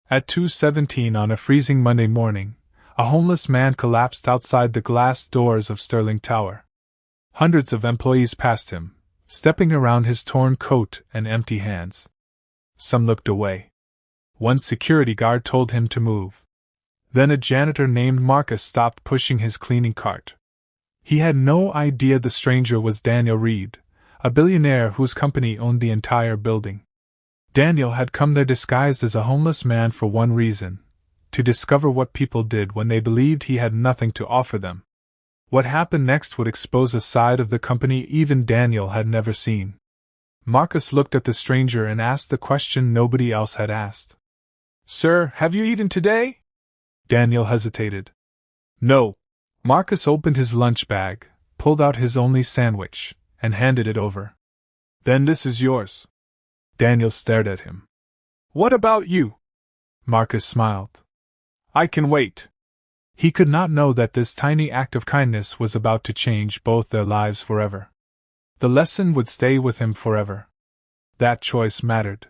At 2:17 on a freezing Monday morning, a homeless man collapsed outside the glass doors of Sterling Tower. Hundreds of employees passed him, stepping around his torn coat and empty hands. Some looked away. One security guard told him to move. Then a janitor named Marcus stopped pushing his cleaning cart. He had no idea the stranger was Daniel Reed, a billionaire whose company owned the entire building. Daniel had come there disguised as a homeless man for one reason: to discover what people did when they believed he had nothing to offer them. What happened next would expose a side of the company even Daniel had never seen. Marcus looked at the stranger and asked the question nobody else had asked. "Sir, have you eaten today?" Daniel hesitated. "No." Marcus opened his lunch bag, pulled out his only sandwich, and handed it over. "Then this is yours." Daniel stared at him. "What about you?" Marcus smiled. "I can wait." He could not know that this tiny act of kindness was about to change both their lives forever. The lesson would stay with him forever. That choice mattered.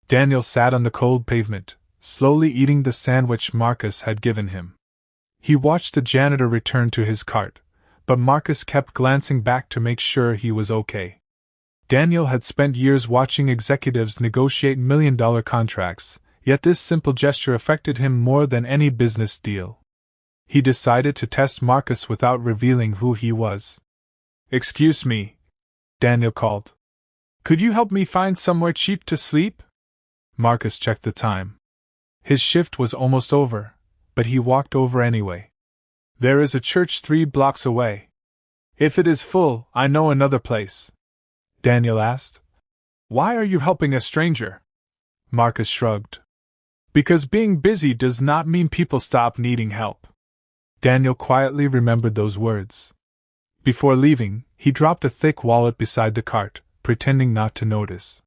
Daniel sat on the cold pavement, slowly eating the sandwich Marcus had given him. He watched the janitor return to his cart, but Marcus kept glancing back to make sure he was okay. Daniel had spent years watching executives negotiate million-dollar contracts, yet this simple gesture affected him more than any business deal. He decided to test Marcus without revealing who he was. "Excuse me," Daniel called. "Could you help me find somewhere cheap to sleep?" Marcus checked the time. His shift was almost over, but he walked over anyway. "There is a church 3 blocks away. If it is full, I know another place." Daniel asked. "Why are you helping a stranger?" Marcus shrugged. "Because being busy does not mean people stop needing help." Daniel quietly remembered those words. Before leaving, he dropped a thick wallet beside the cart, pretending not to notice.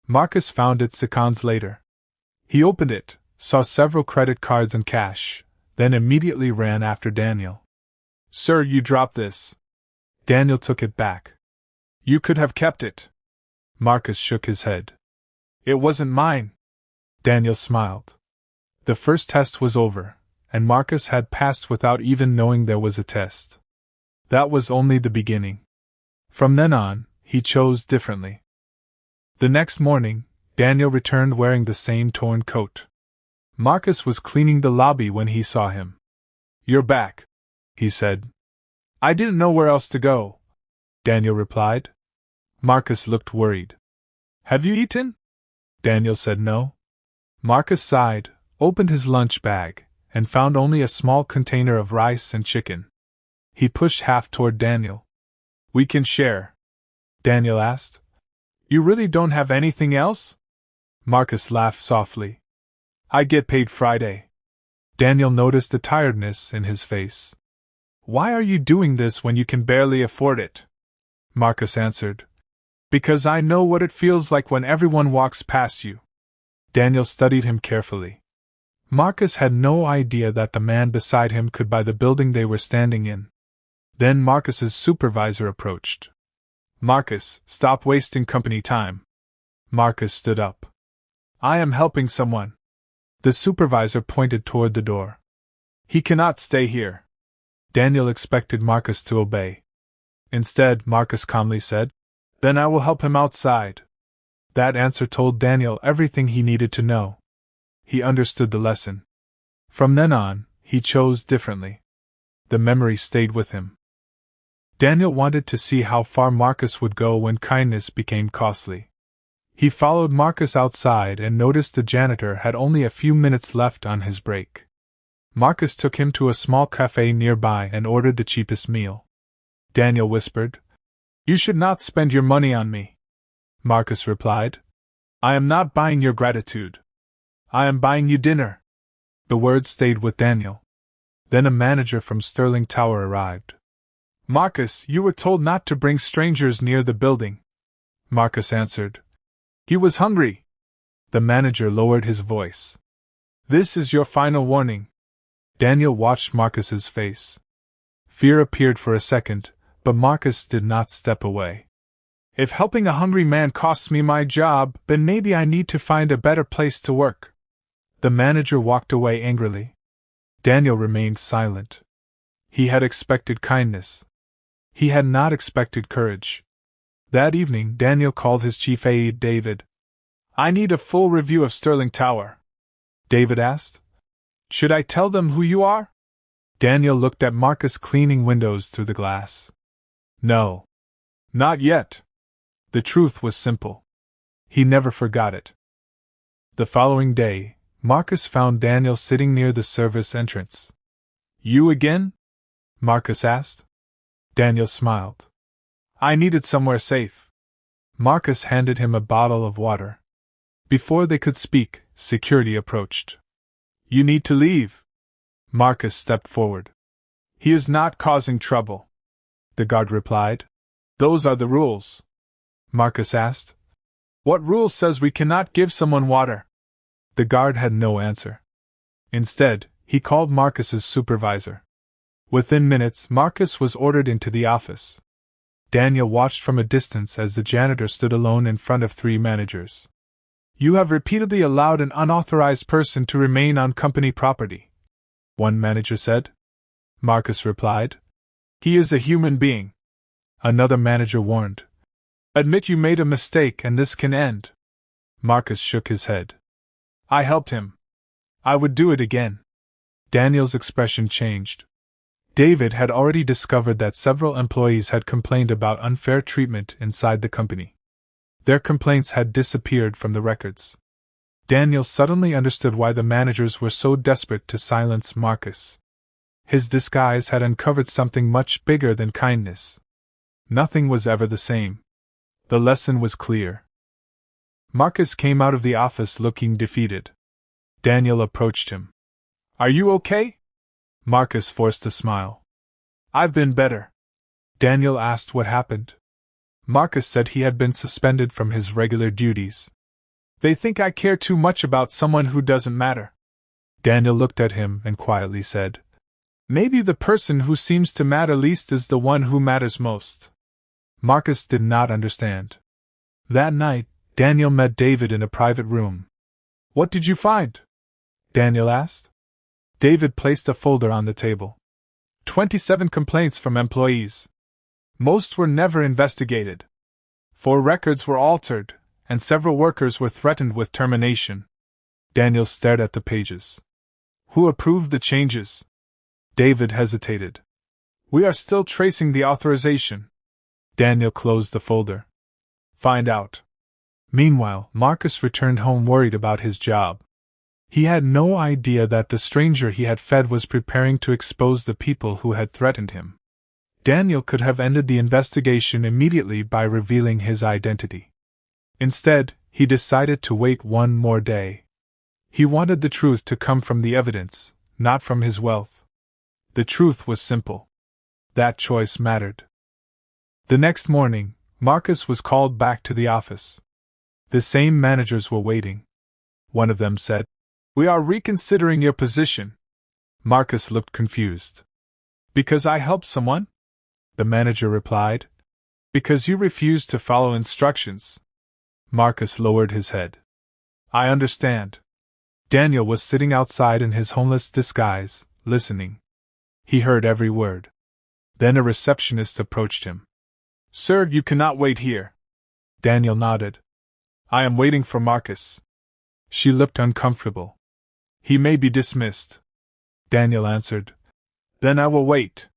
Marcus found it seconds later. He opened it, saw several credit cards and cash, then immediately ran after Daniel. "Sir, you dropped this." Daniel took it back. "You could have kept it." Marcus shook his head. "It wasn't mine." Daniel smiled. The first test was over, and Marcus had passed without even knowing there was a test. That was only the beginning. From then on, he chose differently. The next morning, Daniel returned wearing the same torn coat. Marcus was cleaning the lobby when he saw him. "You're back," he said. "I didn't know where else to go," Daniel replied. Marcus looked worried. "Have you eaten?" Daniel said no. Marcus sighed, opened his lunch bag, and found only a small container of rice and chicken. He pushed half toward Daniel. "We can share," Daniel asked. "You really don't have anything else?" Marcus laughed softly. "I get paid Friday." Daniel noticed the tiredness in his face. "Why are you doing this when you can barely afford it?" Marcus answered. "Because I know what it feels like when everyone walks past you." Daniel studied him carefully. Marcus had no idea that the man beside him could buy the building they were standing in. Then Marcus's supervisor approached. "Marcus, stop wasting company time." Marcus stood up. "I am helping someone." The supervisor pointed toward the door. "He cannot stay here." Daniel expected Marcus to obey. Instead, Marcus calmly said, "Then I will help him outside." That answer told Daniel everything he needed to know. He understood the lesson. From then on, he chose differently. The memory stayed with him. Daniel wanted to see how far Marcus would go when kindness became costly. He followed Marcus outside and noticed the janitor had only a few minutes left on his break. Marcus took him to a small cafe nearby and ordered the cheapest meal. Daniel whispered, "You should not spend your money on me." Marcus replied, "I am not buying your gratitude. I am buying you dinner." The words stayed with Daniel. Then a manager from Sterling Tower arrived. "Marcus, you were told not to bring strangers near the building." Marcus answered, "He was hungry." The manager lowered his voice. "This is your final warning." Daniel watched Marcus's face. Fear appeared for a second, but Marcus did not step away. "If helping a hungry man costs me my job, then maybe I need to find a better place to work." The manager walked away angrily. Daniel remained silent. He had expected kindness. He had not expected courage. That evening, Daniel called his chief aide, David. "I need a full review of Sterling Tower," David asked. "Should I tell them who you are?" Daniel looked at Marcus cleaning windows through the glass. No. Not yet. The truth was simple. He never forgot it. The following day, Marcus found Daniel sitting near the service entrance. "You again?" Marcus asked. Daniel smiled. "I needed somewhere safe." Marcus handed him a bottle of water. Before they could speak, security approached. "You need to leave." Marcus stepped forward. "He is not causing trouble," the guard replied. "Those are the rules." Marcus asked. "What rule says we cannot give someone water?" The guard had no answer. Instead, he called Marcus's supervisor. Within minutes, Marcus was ordered into the office. Daniel watched from a distance as the janitor stood alone in front of three managers. "You have repeatedly allowed an unauthorized person to remain on company property," one manager said. Marcus replied. "He is a human being." Another manager warned. "Admit you made a mistake and this can end." Marcus shook his head. "I helped him. I would do it again." Daniel's expression changed. David had already discovered that several employees had complained about unfair treatment inside the company. Their complaints had disappeared from the records. Daniel suddenly understood why the managers were so desperate to silence Marcus. His disguise had uncovered something much bigger than kindness. Nothing was ever the same. The lesson was clear. Marcus came out of the office looking defeated. Daniel approached him. "Are you okay?" Marcus forced a smile. "I've been better." Daniel asked what happened. Marcus said he had been suspended from his regular duties. "They think I care too much about someone who doesn't matter." Daniel looked at him and quietly said, "Maybe the person who seems to matter least is the one who matters most." Marcus did not understand. That night, Daniel met David in a private room. "What did you find?" Daniel asked. David placed a folder on the table. 27 complaints from employees. Most were never investigated. 4 records were altered, and several workers were threatened with termination. Daniel stared at the pages. "Who approved the changes?" David hesitated. "We are still tracing the authorization." Daniel closed the folder. "Find out." Meanwhile, Marcus returned home worried about his job. He had no idea that the stranger he had fed was preparing to expose the people who had threatened him. Daniel could have ended the investigation immediately by revealing his identity. Instead, he decided to wait one more day. He wanted the truth to come from the evidence, not from his wealth. The truth was simple. That choice mattered. The next morning, Marcus was called back to the office. The same managers were waiting. One of them said, "We are reconsidering your position." Marcus looked confused. "Because I helped someone?" The manager replied. "Because you refused to follow instructions." Marcus lowered his head. "I understand." Daniel was sitting outside in his homeless disguise, listening. He heard every word. Then a receptionist approached him. "Sir, you cannot wait here." Daniel nodded. "I am waiting for Marcus." She looked uncomfortable. "He may be dismissed." Daniel answered. "Then I will wait."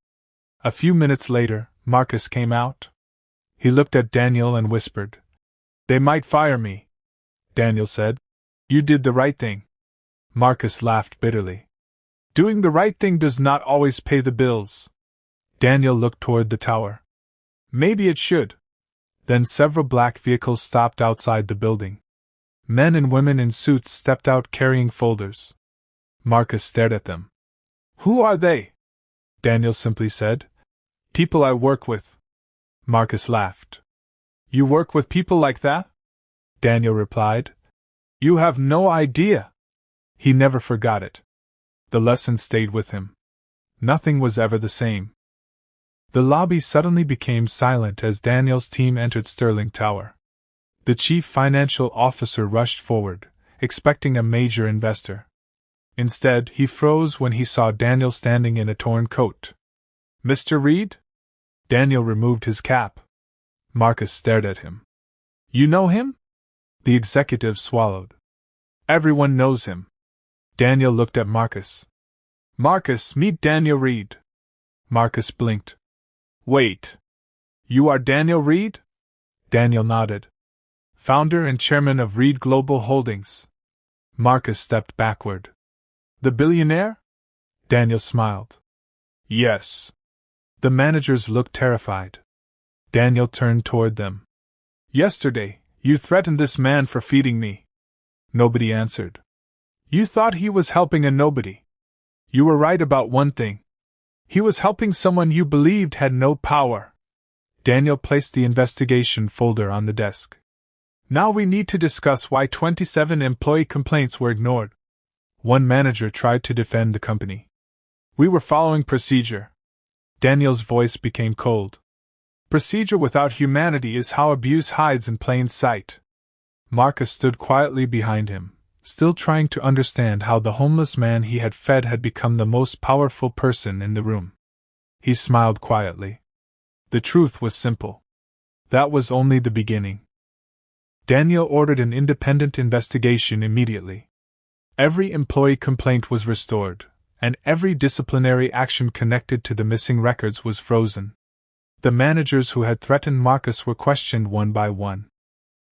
A few minutes later, Marcus came out. He looked at Daniel and whispered. "They might fire me." Daniel said. "You did the right thing." Marcus laughed bitterly. "Doing the right thing does not always pay the bills." Daniel looked toward the tower. "Maybe it should." Then several black vehicles stopped outside the building. Men and women in suits stepped out carrying folders. Marcus stared at them. "Who are they?" Daniel simply said. "People I work with." Marcus laughed. "You work with people like that?" Daniel replied. "You have no idea." He never forgot it. The lesson stayed with him. Nothing was ever the same. The lobby suddenly became silent as Daniel's team entered Sterling Tower. The chief financial officer rushed forward, expecting a major investor. Instead, he froze when he saw Daniel standing in a torn coat. "Mr. Reed?" Daniel removed his cap. Marcus stared at him. "You know him?" The executive swallowed. "Everyone knows him." Daniel looked at Marcus. "Marcus, meet Daniel Reed." Marcus blinked. "Wait. You are Daniel Reed?" Daniel nodded. "Founder and chairman of Reed Global Holdings." Marcus stepped backward. "The billionaire?" Daniel smiled. "Yes." The managers looked terrified. Daniel turned toward them. "Yesterday, you threatened this man for feeding me." Nobody answered. "You thought he was helping a nobody. You were right about one thing. He was helping someone you believed had no power." Daniel placed the investigation folder on the desk. "Now we need to discuss why 27 employee complaints were ignored." One manager tried to defend the company. "We were following procedure." Daniel's voice became cold. "Procedure without humanity is how abuse hides in plain sight." Marcus stood quietly behind him, still trying to understand how the homeless man he had fed had become the most powerful person in the room. He smiled quietly. The truth was simple. That was only the beginning. Daniel ordered an independent investigation immediately. Every employee complaint was restored, and every disciplinary action connected to the missing records was frozen. The managers who had threatened Marcus were questioned one by one.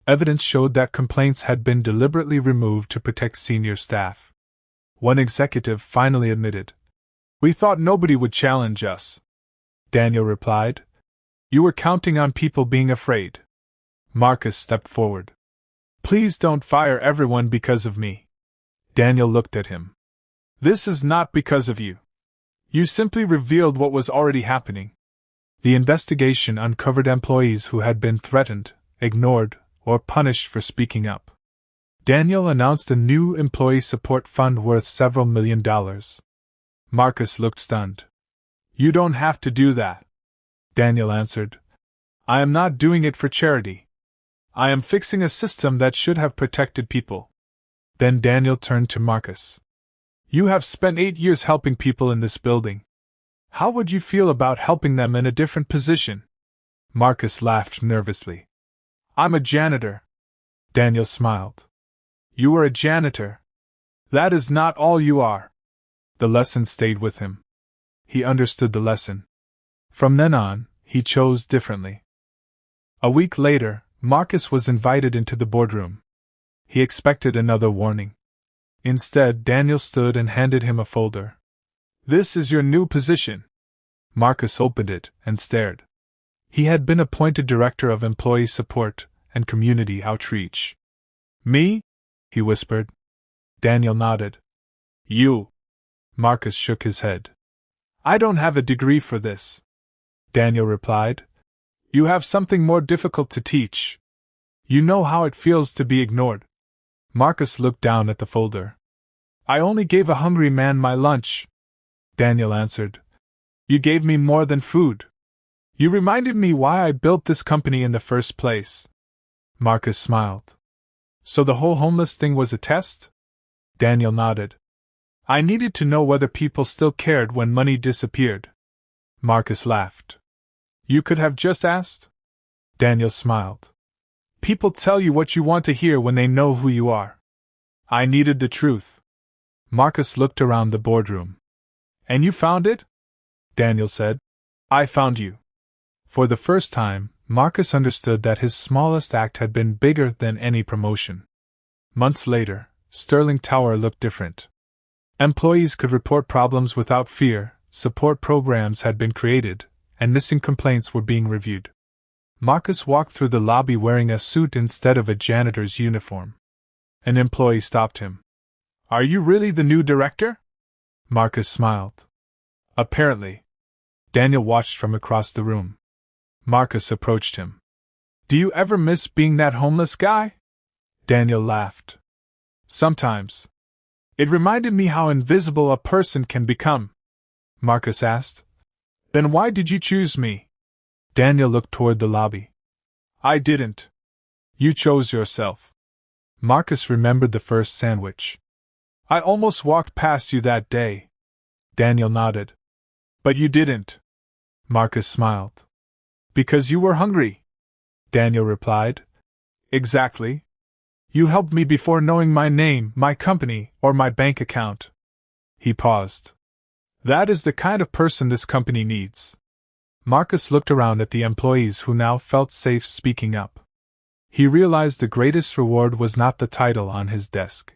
Evidence showed that complaints had been deliberately removed to protect senior staff. One executive finally admitted, "We thought nobody would challenge us." Daniel replied, "You were counting on people being afraid." Marcus stepped forward. "Please don't fire everyone because of me." Daniel looked at him. "This is not because of you. You simply revealed what was already happening." The investigation uncovered employees who had been threatened, ignored, or punished for speaking up. Daniel announced a new employee support fund worth several $1,000,000. Marcus looked stunned. "You don't have to do that," Daniel answered. "I am not doing it for charity. I am fixing a system that should have protected people." Then Daniel turned to Marcus. "You have spent 8 years helping people in this building. How would you feel about helping them in a different position?" Marcus laughed nervously. "I'm a janitor." Daniel smiled. "You are a janitor. That is not all you are." The lesson stayed with him. He understood the lesson. From then on, he chose differently. A week later, Marcus was invited into the boardroom. He expected another warning. Instead, Daniel stood and handed him a folder. "This is your new position." Marcus opened it and stared. He had been appointed Director of Employee Support and Community Outreach. "Me?" he whispered. Daniel nodded. "You." Marcus shook his head. "I don't have a degree for this." Daniel replied. "You have something more difficult to teach. You know how it feels to be ignored." Marcus looked down at the folder. "I only gave a hungry man my lunch," Daniel answered. "You gave me more than food. You reminded me why I built this company in the first place." Marcus smiled. "So the whole homeless thing was a test?" Daniel nodded. "I needed to know whether people still cared when money disappeared." Marcus laughed. "You could have just asked?" Daniel smiled. "People tell you what you want to hear when they know who you are. I needed the truth." Marcus looked around the boardroom. "And you found it?" Daniel said. "I found you." For the first time, Marcus understood that his smallest act had been bigger than any promotion. Months later, Sterling Tower looked different. Employees could report problems without fear, support programs had been created, and missing complaints were being reviewed. Marcus walked through the lobby wearing a suit instead of a janitor's uniform. An employee stopped him. "Are you really the new director?" Marcus smiled. "Apparently." Daniel watched from across the room. Marcus approached him. "Do you ever miss being that homeless guy?" Daniel laughed. "Sometimes. It reminded me how invisible a person can become." Marcus asked. "Then why did you choose me?" Daniel looked toward the lobby. "I didn't. You chose yourself." Marcus remembered the first sandwich. I almost walked past you that day. Daniel nodded. But you didn't. Marcus smiled. Because you were hungry, Daniel replied. Exactly. You helped me before knowing my name, my company, or my bank account. He paused. That is the kind of person this company needs. Marcus looked around at the employees who now felt safe speaking up. He realized the greatest reward was not the title on his desk.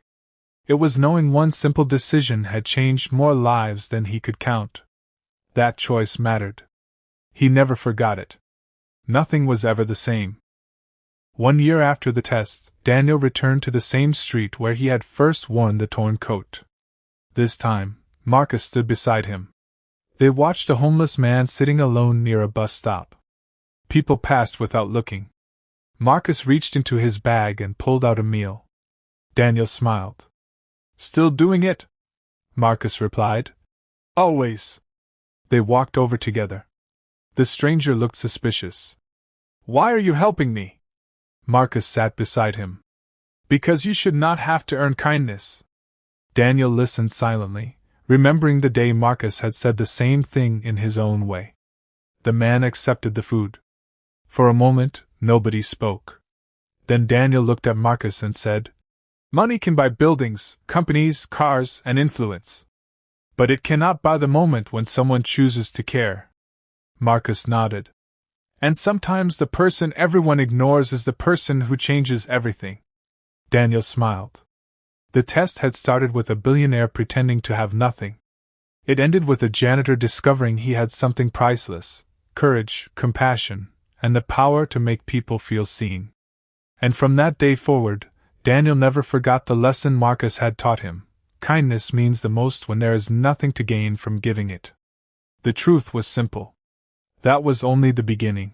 It was knowing one simple decision had changed more lives than he could count. That choice mattered. He never forgot it. Nothing was ever the same. 1 year after the test, Daniel returned to the same street where he had first worn the torn coat. This time, Marcus stood beside him. They watched a homeless man sitting alone near a bus stop. People passed without looking. Marcus reached into his bag and pulled out a meal. Daniel smiled. Still doing it? Marcus replied. Always. They walked over together. The stranger looked suspicious. Why are you helping me? Marcus sat beside him. Because you should not have to earn kindness. Daniel listened silently, remembering the day Marcus had said the same thing in his own way. The man accepted the food. For a moment, nobody spoke. Then Daniel looked at Marcus and said, Money can buy buildings, companies, cars, and influence. But it cannot buy the moment when someone chooses to care. Marcus nodded. And sometimes the person everyone ignores is the person who changes everything. Daniel smiled. The test had started with a billionaire pretending to have nothing. It ended with a janitor discovering he had something priceless: courage, compassion, and the power to make people feel seen. And from that day forward, Daniel never forgot the lesson Marcus had taught him. Kindness means the most when there is nothing to gain from giving it. The truth was simple. That was only the beginning.